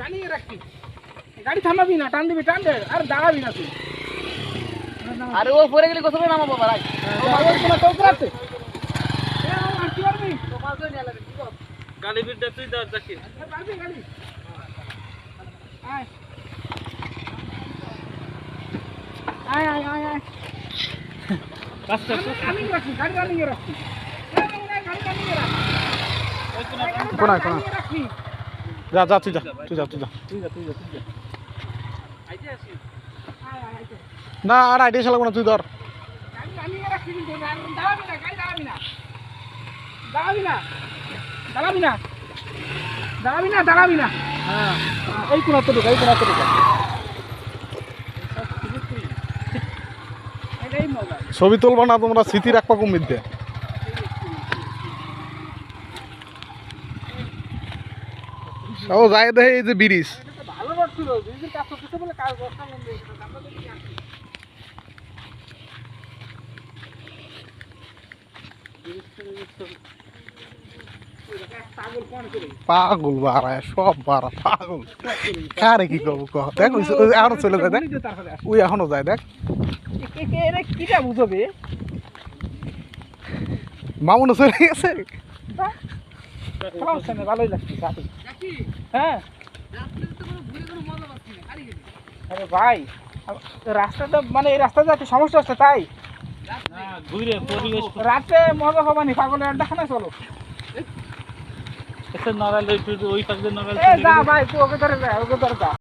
রানিয়ে রাখবি, গাড়ি থামাবি না, টান দিবি, টান দে, আর দাঁড়াবি না তুই। আরে ও পরে গেলে কোথাও নামাবো ভাই গাড়ি বিদ্যা তুই দাও দেখি যা যা তুই যা তুই যা তুই যা না আর আইডিয়া চালাবো না তুই ধর এই কোন তো ঢুকা, এই কোন তো ঢুকা, এটাই মজা। ছবি তুলবা না তোমরা, স্মৃতি রাখবা কুমির দিয়ে। ও যায় দেখে এই যে ব্রিজ, ভালো করছিল, ব্রিজের কাজ করতেছে বলে কাজ বর্ষা বন্ধ হয়েছিল, আমরা যদি আসি। পাগল কোন করে পাগল বাড়ায় সব বাড়া পাগল, কারে কি করবো কহ, দেখ ওই এখনো চলে যায়, দেখ ওই এখনো যায়, দেখ কিটা বুঝবে মামুনও চলে গেছে। ভালোই লাগছে হ্যাঁ। আরে ভাই রাস্তাটা মানে এই রাস্তাটা একটু সমস্যা আছে, তাই ঘুরে পরিবেশ রাতে মজা পাবানি, পাগলের আড্ডা খানা চলো। একটা নড়ালে ওই পাশে নড়ালে যা ভাই তুই ওকে ধরে যা, ওকে ধরে যা।